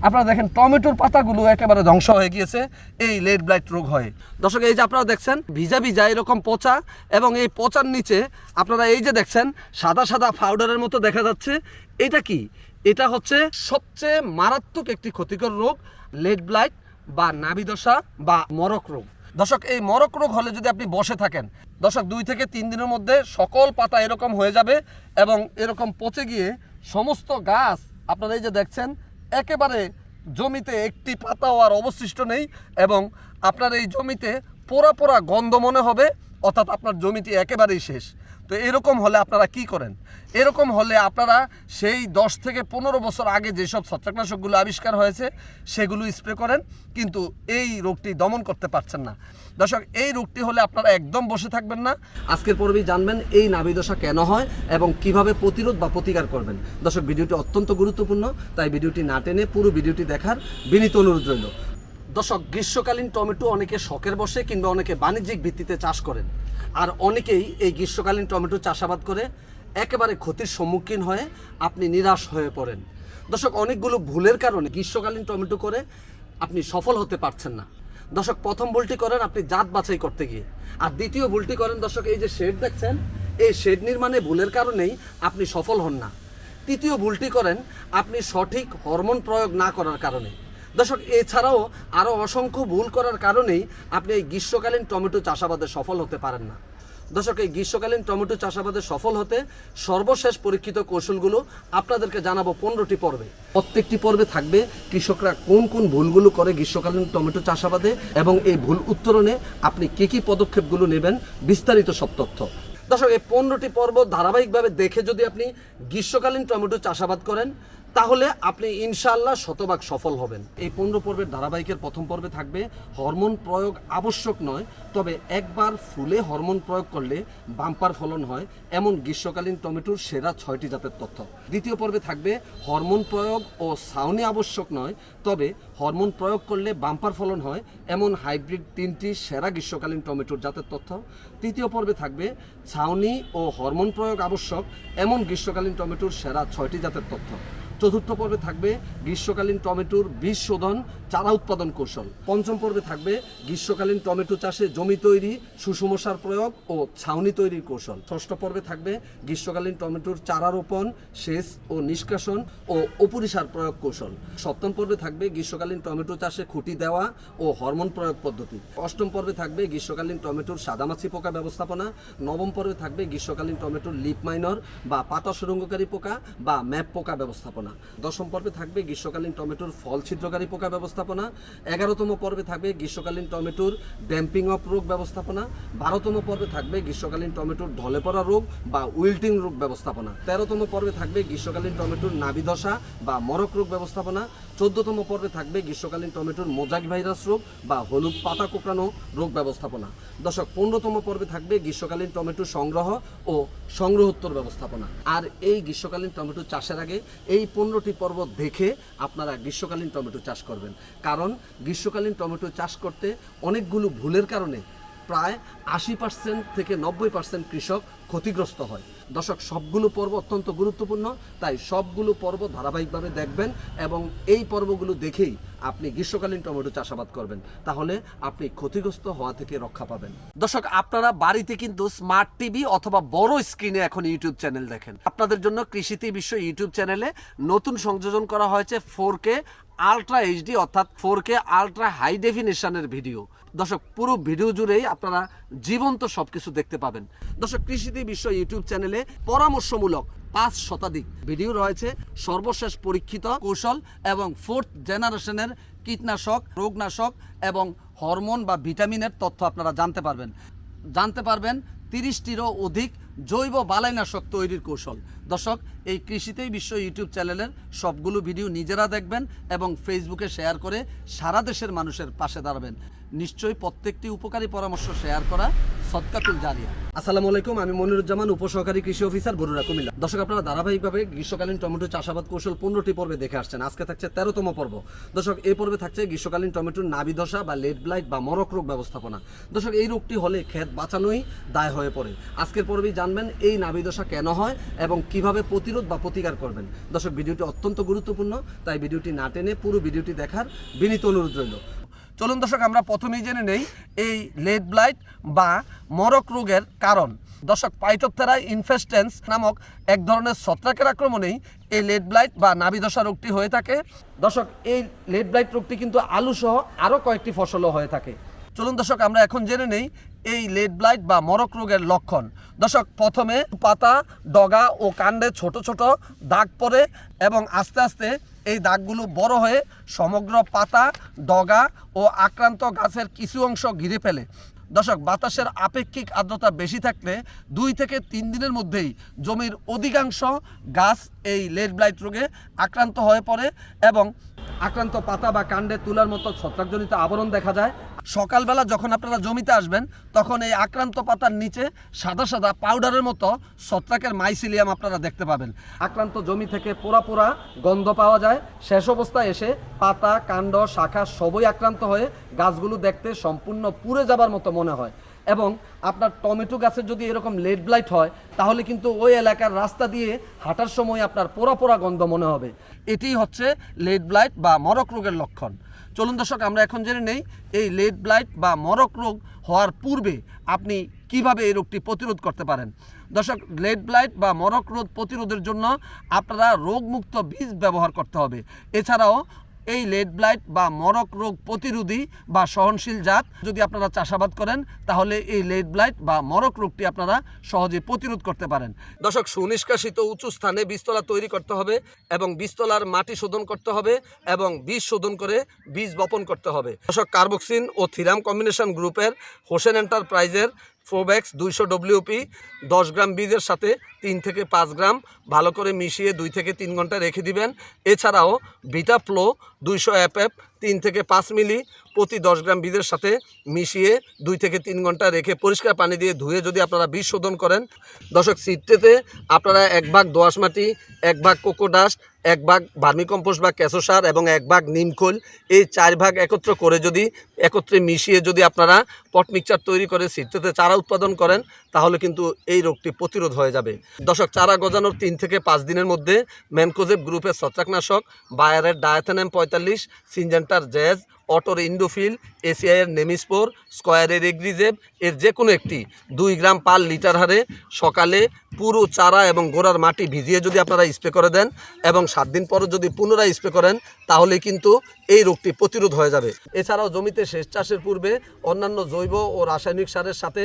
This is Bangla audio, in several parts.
আপনারা দেখেন টমেটোর পাতাগুলো একেবারে ধ্বংস হয়ে গিয়েছে এই লেট ব্লাইট রোগ হয়। দর্শক এই যে আপনারা দেখছেন ভিজা ভিজা এরকম পচা, এবং এই পচার নিচে আপনারা এই যে দেখছেন সাদা সাদা পাউডারের মতো দেখা যাচ্ছে, এটা কি? এটা হচ্ছে সবচেয়ে মারাত্মক একটি ক্ষতিকর রোগ, লেট ব্লাইট বা নাভিদশা বা মরক রোগ। দর্শক এই মরক রোগ হলে যদি আপনি বসে থাকেন, দর্শক 2 থেকে 3 দিনের মধ্যে সকল পাতা এরকম হয়ে যাবে এবং এরকম পচে গিয়ে সমস্ত গাছ আপনারা এই যে দেখছেন একেবারে জমিতে একটি পাতাও আর অবশিষ্ট নেই, এবং আপনার এই জমিতে পোড়া পোড়া গন্ধ মনে হবে, অর্থাৎ আপনার জমিটি একেবারেই শেষ। তো এরকম হলে আপনারা কি করেন? এরকম হলে আপনারা সেই 10 থেকে 15 বছর আগে যেসব ছত্রাকনাশকগুলো আবিষ্কার হয়েছে সেগুলো স্প্রে করেন, কিন্তু এই রোগটি দমন করতে পারছেন না। দর্শক এই রোগটি হলে আপনারা একদম বসে থাকবেন না। আজকের পর্বেই জানবেন এই নাভিদশা কেন হয় এবং কিভাবে প্রতিরোধ বা প্রতিকার করবেন। দর্শক ভিডিওটি অত্যন্ত গুরুত্বপূর্ণ, তাই ভিডিওটি না টেনে পুরো ভিডিওটি দেখার বিনীত অনুরোধ রইল। দর্শক গ্রীষ্মকালীন টমেটো অনেকে শখের বসে কিংবা অনেকে বাণিজ্যিক ভিত্তিতে চাষ করেন, আর অনেকেই এই গ্রীষ্মকালীন টমেটো চাষাবাদ করে একেবারে ক্ষতির সম্মুখীন হয়ে আপনি নিরাশ হয়ে পড়েন। দর্শক অনেকগুলো ভুলের কারণে গ্রীষ্মকালীন টমেটো করে আপনি সফল হতে পারছেন না। দর্শক প্রথম ভুলটি করেন আপনি জাত বাছাই করতে গিয়ে, আর দ্বিতীয় ভুলটি করেন দর্শক এই যে শেড দেখছেন, এই শেড নির্মাণে ভুলের কারণেই আপনি সফল হন না। তৃতীয় ভুলটি করেন আপনি সঠিক হরমোন প্রয়োগ না করার কারণে। দর্শক এছাড়াও আরও অসংখ্য ভুল করার কারণেই আপনি এই গ্রীষ্মকালীন টমেটো চাষাবাদে সফল হতে পারেন না। দর্শক এই গ্রীষ্মকালীন টমেটো চাষাবাদে সফল হতে সর্বশেষ পরীক্ষিত কৌশলগুলো আপনাদেরকে জানাবো 15টি পর্বে। প্রত্যেকটি পর্বে থাকবে কৃষকরা কোন কোন ভুলগুলো করে গ্রীষ্মকালীন টমেটো চাষাবাদে এবং এই ভুল উত্তরণে আপনি কী পদক্ষেপগুলো নেবেন, বিস্তারিত সব তথ্য। দর্শক এই 15টি পর্ব ধারাবাহিকভাবে দেখে যদি আপনি গ্রীষ্মকালীন টমেটো চাষাবাদ করেন তাহলে আপনি ইনশাআল্লাহ শতভাগ সফল হবেন। এই 15 পর্বের ধারাবাহিকের প্রথম পর্বে থাকবে হরমোন প্রয়োগ আবশ্যক নয়, তবে একবার ফুলে হরমোন প্রয়োগ করলে বাম্পার ফলন হয় এমন গ্রীষ্মকালীন টমেটোর সেরা 6টি জাতের তথ্য। দ্বিতীয় পর্বে থাকবে হরমোন প্রয়োগ ও ছাউনি আবশ্যক নয়, তবে হরমোন প্রয়োগ করলে বাম্পার ফলন হয় এমন হাইব্রিড 3টি সেরা গ্রীষ্মকালীন টমেটোর জাতের তথ্য। তৃতীয় পর্বে থাকবে ছাউনি ও হরমোন প্রয়োগ আবশ্যক এমন গ্রীষ্মকালীন টমেটোর সেরা 6টি জাতের তথ্য। চতুর্থ পর্বে থাকবে গ্রীষ্মকালীন টমেটোর বীজ শোধন, চারা উৎপাদন কৌশল। পঞ্চম পর্বে থাকবে গ্রীষ্মকালীন টমেটো চাষে জমি তৈরি, সুষম সার প্রয়োগ ও ছাউনি তৈরির কৌশল। ষষ্ঠ পর্বে থাকবে গ্রীষ্মকালীন টমেটোর চারা রোপণ, সেচ ও নিষ্কাশন ও অপরিসার প্রয়োগ কৌশল। সপ্তম পর্বে থাকবে গ্রীষ্মকালীন টমেটো চাষে খুঁটি দেওয়া ও হরমোন প্রয়োগ পদ্ধতি। অষ্টম পর্বে থাকবে গ্রীষ্মকালীন টমেটোর সাদামাছি পোকা ব্যবস্থাপনা। নবম পর্বে থাকবে গ্রীষ্মকালীন টমেটোর লিপ মাইনর বা পাতা সুরঙ্গকারী পোকা বা ম্যাপ পোকা ব্যবস্থাপনা। দশম পর্বে থাকবে গ্রীষ্মকালীন টমেটোর ফল ছিদ্রকারী পোকা ব্যবস্থাপনা। 11তম পর্বে থাকবে গ্রীষ্মকালীন টমেটোর ড্যাম্পিং অফ রোগ ব্যবস্থাপনা। 12তম পর্বে থাকবে গ্রীষ্মকালীন টমেটোর ঢলে পড়া রোগ বা উইল্টিং রোগ ব্যবস্থাপনা। 13তম পর্বে থাকবে গ্রীষ্মকালীন টমেটোর নাভিদশা বা মরক রোগ ব্যবস্থাপনা। 14তম পর্বে থাকবে গ্রীষ্মকালীন টমেটোর মোজাইক ভাইরাস রোগ বা হলুদ পাতা কোঁকড়ানো রোগ ব্যবস্থাপনা। দর্শক 15তম পর্বে থাকবে গ্রীষ্মকালীন টমেটো সংগ্রহ ও সংগ্রহোত্তর ব্যবস্থাপনা। আর এই গ্রীষ্মকালীন টমেটো চাষের আগে এই 15টি পর্ব দেখে আপনারা গ্রীষ্মকালীন টমেটো চাষ করবেন, কারণ গ্রীষ্মকালীন টমেটো চাষ করতে অনেকগুলো ভুলের কারণে প্রায় 80% থেকে 90% কৃষক ক্ষতিগ্রস্ত হয়। দর্শক সবগুলো পর্ব অত্যন্ত গুরুত্বপূর্ণ, তাই সবগুলো পর্ব ধারাবাহিকভাবে দেখবেন এবং এই পর্বগুলো দেখেই আপনি গ্রীষ্মকালীন টমেটো চাষাবাদ করবেন, তাহলে আপনি ক্ষতিগ্রস্ত হওয়া থেকে রক্ষা পাবেন। দর্শক আপনারা বাড়িতে কিন্তু স্মার্ট টিভি অথবা বড় স্ক্রিনে এখন ইউটিউব চ্যানেল দেখেন। আপনাদের জন্য কৃষিতে বিশ্ব ইউটিউব চ্যানেলে নতুন সংযোজন করা হয়েছে 4K আলট্রা এইচডি অর্থাৎ 4K আলট্রা হাই ডেফিনেশনের ভিডিও। দর্শক পুরো ভিডিও জুড়েই আপনারা জীবন্ত সবকিছু দেখতে পাবেন। দর্শক কৃষিতে বিশ্ব ইউটিউব চ্যানেলে পরামর্শমূলক 5 শতাধিক ভিডিও রয়েছে, সর্বশেষ পরীক্ষিত কৌশল এবং 4th জেনারেশনের কীটনাশক, রোগনাশক এবং হরমোন বা ভিটামিনের তথ্য আপনারা জানতে পারবেন 30টিরও অধিক জৈব বালাইনাশক তৈরির কৌশল। দর্শক এই কৃষিতেই বিশ্ব ইউটিউব চ্যানেলের সবগুলো ভিডিও নিজেরা দেখবেন এবং ফেসবুকে শেয়ার করে সারা দেশের মানুষের পাশে দাঁড়াবেন। নিশ্চয়ই প্রত্যেকটি উপকারী পরামর্শ শেয়ার করা সদকাতুল জারিয়া। আসসালামু আলাইকুম, আমি মনিরুজ্জামান, উপসহকারী কৃষি অফিসার, বরুড়া, কুমিল্লা। দর্শক আপনারা ধারাবাহিকভাবে গ্রীষ্মকালীন টমেটো চাষাবাদ কৌশল 15টি পর্বে দেখে আসছেন। আজকে থাকছে 13তম পর্ব। দর্শক এই পর্বে থাকছে গ্রীষ্মকালীন টমেটোর নাভিদশা বা লেট ব্লাইট বা মরক রোগ ব্যবস্থাপনা। দর্শক এই রোগটি হলে ক্ষেত বাঁচানোই দায় হয়ে পড়ে। আজকের পর্বেই জানবেন এই নাভিদশা কেন হয় এবং কিভাবে প্রতিরোধ বা প্রতিকার করবেন। দর্শক ভিডিওটি অত্যন্ত গুরুত্বপূর্ণ, তাই ভিডিওটি না টেনে পুরো ভিডিওটি দেখার বিনীত অনুরোধ রইল। চলুন দর্শক আমরা প্রথমেই জেনে নেই এই লেড ব্লাইট বা মরক রোগের কারণ। দর্শক পাইটোপথেরা ইনফেস্টেন্স নামক এক ধরনের ছত্রাকের আক্রমণেই এই লেড ব্লাইট বা নাভিদশা রোগটি হয়ে থাকে। দর্শক এই লেড ব্লাইট রোগটি কিন্তু আলু সহ আরও কয়েকটি ফসলও হয়ে থাকে। চলুন দর্শক আমরা এখন জেনে নেই এই লেড ব্লাইট বা মরক রোগের লক্ষণ। দর্শক প্রথমে পাতা, ডগা ও কাণ্ডে ছোট ছোট দাগ পড়ে এবং আস্তে আস্তে এই দাগগুলো বড় হয়ে সমগ্র পাতা, ডগা ও আক্রান্ত গাছের কিছু অংশ ঘিরে ফেলে। দর্শক বাতাসের আপেক্ষিক আর্দ্রতা বেশি থাকলে 2 থেকে 3 দিনের মধ্যেই জমির অধিকাংশ গাছ এই লেড ব্লাইট রোগে আক্রান্ত হয়ে পড়ে এবং আক্রান্ত পাতা বা কাণ্ডে তুলার মতো ছত্রাকজনিত আবরণ দেখা যায়। সকালবেলা যখন আপনারা জমিতে আসবেন তখন এই আক্রান্ত পাতার নিচে সাদা সাদা পাউডারের মতো ছত্রাকের মাইসিলিয়াম আপনারা দেখতে পাবেন। আক্রান্ত জমি থেকে পোড়া পোড়া গন্ধ পাওয়া যায়। শেষ অবস্থায় এসে পাতা, কাণ্ড, শাখা সবই আক্রান্ত হয়ে গাছগুলো দেখতে সম্পূর্ণ পুড়ে যাবার মতো মনে হয়। এবং আপনার টমেটো গাছের যদি এরকম লেড ব্লাইট হয় তাহলে কিন্তু ওই এলাকার রাস্তা দিয়ে হাঁটার সময় আপনার পোড়া পোড়া গন্ধ মনে হবে। এটি হচ্ছে লেড ব্লাইট বা মরক রোগের লক্ষণ। চলুন দর্শক আমরা এখন জেনে নেই এই লেড ব্লাইট বা মরক রোগ হওয়ার পূর্বে আপনি কিভাবে এই রোগটি প্রতিরোধ করতে পারেন। দর্শক লেড ব্লাইট বা মরক রোগ প্রতিরোধের জন্য আপনারা রোগমুক্ত বীজ ব্যবহার করতে হবে। এছাড়াও এই লেড ব্লাইট বা মরক রোগ প্রতিরোধী বা সহনশীল জাত যদি আপনারা চাষাবাদ করেন তাহলে এই লেড ব্লাইট বা মরক রোগটি আপনারা সহজে প্রতিরোধ করতে পারেন। দর্শক সুনিষ্কাশিত উঁচু স্থানে বীজতলা তৈরি করতে হবে এবং বীজতলার মাটি শোধন করতে হবে এবং বীজ শোধন করে বীজ বপন করতে হবে। দর্শক কার্বক্সিন ও থিরাম কম্বিনেশন গ্রুপের হোসেন এন্টারপ্রাইজের ফোব্যাক্স 200 WP 10 গ্রাম বীজের সাথে 3 থেকে 5 গ্রাম ভালো করে মিশিয়ে 2 থেকে 3 ঘন্টা রেখে দিবেন। এছাড়াও ভিটা ফ্লো 200 FF 3 থেকে 5 মিলি প্রতি 10 গ্রাম বীজের সাথে মিশিয়ে 2 থেকে 3 ঘন্টা রেখে পরিষ্কার পানি দিয়ে ধুয়ে যদি আপনারা বীজ শোধন করেন। দর্শক সিডটেতে আপনারা 1 ভাগ দোআঁশ মাটি, 1 ভাগ কোকোডাস্ট, 1 ভাগ ভার্মিকম্পোস্ট বা কেঁচো সার এবং 1 ভাগ নিমখোল এই 4 ভাগ একত্র করে যদি একত্রে মিশিয়ে যদি আপনারা পট মিক্সচার তৈরি করে সিডটেতে চারা উৎপাদন করেন তাহলে কিন্তু এই রোগটি প্রতিরোধ হয়ে যাবে। দর্শক চারা গজানোর 3 থেকে 5 দিনের মধ্যে ম্যানকোজেব গ্রুপের ছত্রাকনাশক, বায়ারের ডায়াথেনাম 45, সিনজেন্টার জ্যাজ, অটোর ইন্ডোফিল, এসিআইয়ের নেমিস্পোর, স্কয়ারের এগ্রিজেব এর যে কোনো একটি 2 গ্রাম পার লিটার হারে সকালে পুরো চারা এবং গোড়ার মাটি ভিজিয়ে যদি আপনারা স্প্রে করে দেন এবং 7 দিন পরে যদি পুনরায় স্প্রে করেন তাহলে কিন্তু এই রোগটি প্রতিরোধ হয়ে যাবে। এছাড়াও জমিতে সেচ চাষের পূর্বে অন্যান্য জৈব ও রাসায়নিক সারের সাথে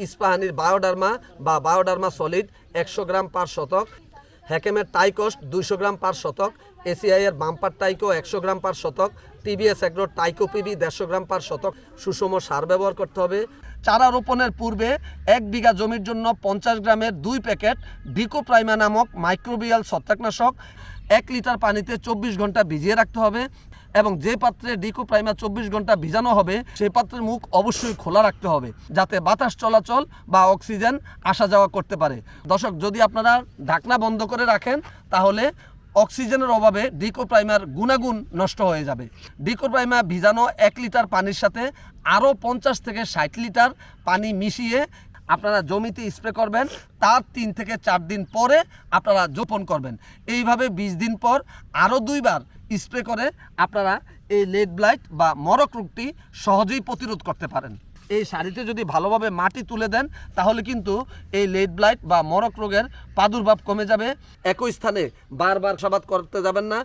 ইস্পাহানির বায়োডার্মা বা বায়োডার্মা সলিড 100 গ্রাম পার শতক, হ্যাকেমের টাইকস্ট 200 গ্রাম পার শতক, এসিআইয়ের বাম্পার টাইকো 100 গ্রাম পার শতক, টিবিএস এগ্রো টাইকো পিবি 150 গ্রাম পার শতক সুষম সার ব্যবহার করতে হবে। চারা রোপণের পূর্বে 1 বিঘা জমির জন্য 50 গ্রামের 2 প্যাকেট ডিকোপ্রাইমা নামক মাইক্রোবিয়াল ছত্রাকনাশক 1 লিটার পানিতে 24 ঘন্টা ভিজিয়ে রাখতে হবে এবং যে পাত্রে ডিকোপ্রাইমা 24 ঘন্টা ভিজানো হবে সেই পাত্রের মুখ অবশ্যই খোলা রাখতে হবে যাতে বাতাস চলাচল বা অক্সিজেন আসা যাওয়া করতে পারে। দর্শক যদি আপনারা ঢাকনা বন্ধ করে রাখেন তাহলে অক্সিজেনের অভাবে ডিকোপ্রাইমার গুণাগুণ নষ্ট হয়ে যাবে। ডিকোপ্রাইমা ভিজানো 1 লিটার পানির সাথে আরও 50 থেকে 60 লিটার পানি মিশিয়ে আপনারা জমিতে স্প্রে করবেন। তার 3 থেকে 4 দিন পরে আপনারা রোপণ করবেন। এইভাবে 20 দিন পর আরও 2 বার স্প্রে করে আপনারা এই লেড ব্লাইট বা মরক রোগটি সহজেই প্রতিরোধ করতে পারেন। এই সারিতে যদি ভালোভাবে মাটি তুলে দেন তাহলে কিন্তু এই লেড ব্লাইট বা মরক রোগের প্রাদুর্ভাব কমে যাবে। একই স্থানে বারবার চাষাবাদ করতে যাবেন না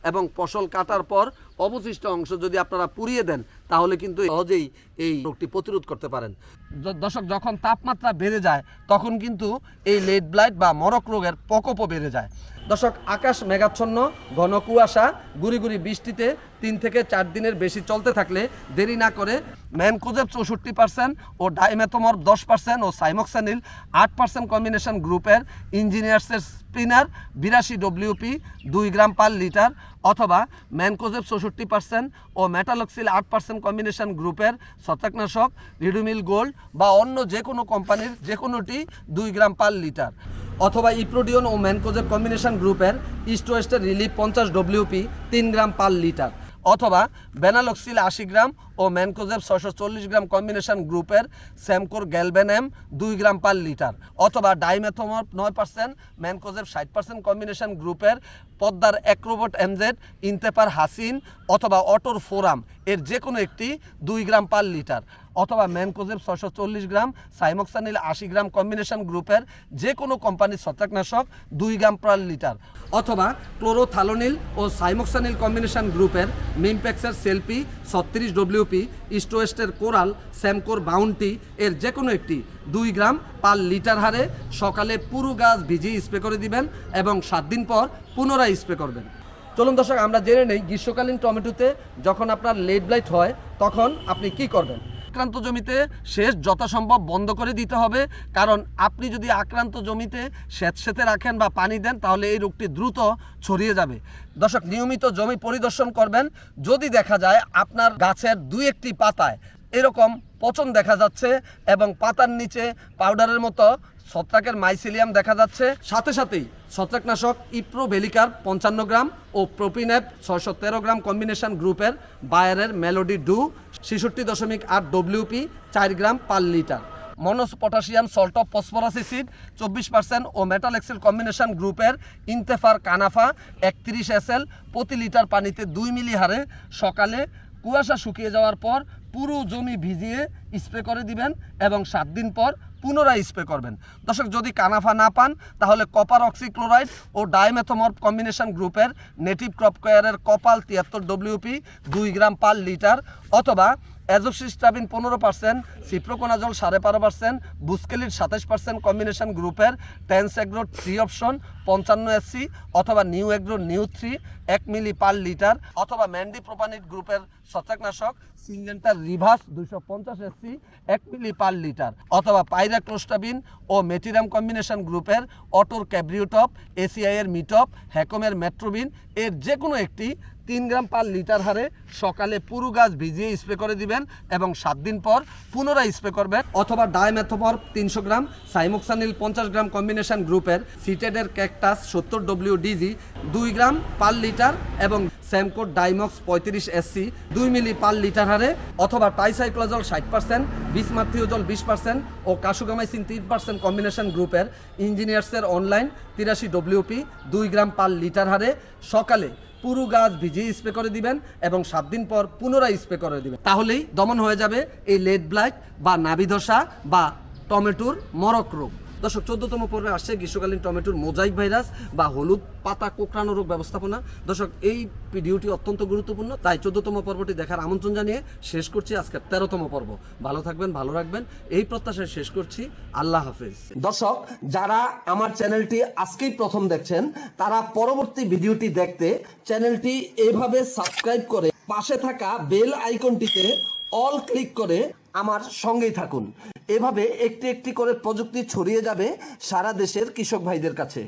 এবং ফসল কাটার পর অবশিষ্ট অংশ যদি আপনারা পুড়িয়ে দেন তাহলে কিন্তু সহজেই এই রোগটি প্রতিরোধ করতে পারেন। দর্শক যখন তাপমাত্রা বেড়ে যায় তখন কিন্তু এই লেড ব্লাইট বা মরক রোগের প্রকোপও বেড়ে যায়। দর্শক আকাশ মেঘাচ্ছন্ন, ঘন কুয়াশা, গুড়ি গুড়ি বৃষ্টিতে 3 থেকে 4 দিনের বেশি চলতে থাকলে দেরি না করে ম্যানকোজেব 64% ও ডাইমেথোমর 10% ও সাইমোক্সানিল 8% কম্বিনেশন গ্রুপের ইঞ্জিনিয়ার্সের স্পিনার 82 WP 2 গ্রাম পার লিটার অথবা ম্যানকোজেব 64% ও মেটালক্সিল 8% কম্বিনেশন গ্রুপের ছত্রাকনাশক রিডুমিল গোল্ড বা অন্য যে কোনো কোম্পানির যে কোনোটি 2 গ্রাম পার লিটার অথবা ইপ্রোডিয়ন ও ম্যানকোজেব কম্বিনেশন গ্রুপের ইস্ট ওয়েস্টের রিলিফ 50 WP 3 গ্রাম পার লিটার অথবা বেনালক্সিল 80 গ্রাম ও ম্যানকোজেব 640 গ্রাম কম্বিনেশন গ্রুপের স্যামকোর গ্যালবেনেম 2 গ্রাম পার লিটার, অথবা ডাইমেথোমর্ফ 9%, ম্যানকোজেব 60% কম্বিনেশন গ্রুপের পদ্মার অ্যাক্রোবট এমজেড, ইনতেপার হাসিন অথবা অটোর ফোরাম এর যে কোনো একটি 2 গ্রাম পার লিটার, অথবা ম্যানকোজেব 640 গ্রাম, সাইমোক্সানিল 80 গ্রাম কম্বিনেশন গ্রুপের যে কোনো কোম্পানির ছত্রাকনাশক 2 গ্রাম পার লিটার, অথবা ক্লোরোথালোনিল ও সাইমোক্সানিল কম্বিনেশন গ্রুপের মিমপ্যাক্সের সেলপি 36 ডব্লিউপি, ইস্টোয়েস্টের কোরাল, স্যামকোর বাউন্টি এর যে কোনো একটি 2 গ্রাম পার লিটার হারে সকালে পুরো গাছ ভিজিয়ে স্প্রে করে দিবেন এবং 7 দিন পর পুনরায় স্প্রে করবেন। চলুন দর্শক, আমরা জেনে নেই গ্রীষ্মকালীন টমেটোতে যখন আপনার লেড ব্লাইট হয় তখন আপনি কি করবেন। আক্রান্ত জমিতে সেচ যথাসম্ভব বন্ধ করে দিতে হবে, কারণ আপনি যদি আক্রান্ত জমিতে স্যাঁতসেঁতে রাখেন বা পানি দেন তাহলে এই রোগটি দ্রুত ছড়িয়ে যাবে। দর্শক, নিয়মিত জমি পরিদর্শন করবেন। যদি দেখা যায় আপনার গাছের 2-1টি পাতায় এরকম পচন দেখা যাচ্ছে এবং পাতার নিচে পাউডারের মতো ছত্রাকের মাইসিলিয়াম দেখা যাচ্ছে, সাথে সাথেই ছত্রাকনাশক ইপ্রোভেলিকার 55 গ্রাম ও প্রোপিনেপ 613 গ্রাম কম্বিনেশন গ্রুপের বায়ারের Melody Duo 66.8 WP 4 gram per litre, mono potassium salt of phosphorus acid 24% ও মেটাল এক্সেল কম্বিনেশন গ্রুপের ইনতেফার কানাফা 31 SL প্রতি লিটার পানিতে 2 মিলি হারে সকালে কুয়াশা শুকিয়ে যাওয়ার পর পুরো জমি ভিজিয়ে স্প্রে করে দিবেন এবং 7 দিন পর পুনরায় স্প্রে করবেন। দর্শক, যদি কানাফা না পান তাহলে কপার অক্সিক্লোরাইড ও ডাইমেথোমর্ফ কম্বিনেশন গ্রুপের নেটিভ ক্রপ কেয়ারের কপাল 73 ডব্লিউপি 2 গ্রাম পার লিটার, অথবা অ্যাজোক্সিস্ট্রাবিন 15%, সিপ্রোকোনাজল 12.5%, বুস্কেলির 27% কম্বিনেশন গ্রুপের টেন্সএগ্রো 3 অপশন 55 SC, অথবা নিউ এগ্রো নিউ 3 1 মিলি পার লিটার, অথবা ম্যান্ডি প্রোপানিট গ্রুপের ছত্রাকনাশক সিনজেন্টার রিভার্স 250 SC 1 মিলি পার লিটার, অথবা পাইরাক্লোস্টাবিন ও মেটিরাম কম্বিনেশন গ্রুপের অটোর ক্যাব্রিওটপ, এসিআই এর মিটপ, হ্যাকমের মেট্রোবিন এর যে কোনো একটি 3 গ্রাম পার লিটার হারে সকালে পুরো গাছ ভিজিয়ে স্প্রে করে দিবেন এবং 7 দিন পর পুনরায় স্প্রে করবেন, অথবা ডাইমেথোমর্ফ 300 গ্রাম, সাইমোক্সানিল 50 গ্রাম কম্বিনেশন গ্রুপের সিটেডের ক্যাকটাস 70 ডব্লিউডিজি 2 গ্রাম পার লিটার এবং স্যামকোর ডাইমক্স 35 SC 2 মিলি পার লিটার হারে, অথবা টাইসাইক্লোজল 60%, বিসমাথিওজল 20% ও কাসুগামাইসিন 3% কম্বিনেশন গ্রুপের ইঞ্জিনিয়ার্সের অনলাইন 83 ডব্লিউপি 2 গ্রাম পার লিটার হারে সকালে পুরো গাছ ভিজিয়ে স্প্রে করে দিবেন এবং 7 দিন পর পুনরায় স্প্রে করে দিবেন। তাহলেই দমন হয়ে যাবে এই লেড ব্লাইট বা নাভি ধসা বা টমেটোর মরক রোগ। দর্শক, 14তম পর্বে আসছে গ্রীষ্মকালীন টমেটোর মোজাইক ভাইরাস বা হলুদ পাতা কোঁকড়ানো রোগ ব্যবস্থাপনা। দর্শক, এই ভিডিওটি অত্যন্ত গুরুত্বপূর্ণ, তাই 14তম পর্বটি দেখার আমন্ত্রণ জানিয়ে শেষ করছি আজকের 13তম পর্ব। ভালো থাকবেন, ভালো রাখবেন এই প্রত্যাশায় শেষ করছি। আল্লাহ হাফেজ। দর্শক, যারা আমার চ্যানেলটি আজকেই প্রথম দেখছেন তারা পরবর্তী ভিডিওটি দেখতে চ্যানেলটি এভাবে সাবস্ক্রাইব করে পাশে থাকা বেল আইকনটিতে অল ক্লিক করে আমার সঙ্গেই থাকুন। এভাবে একটি একটি করে প্রযুক্তি ছড়িয়ে যাবে সারা দেশের কৃষক ভাইদের কাছে।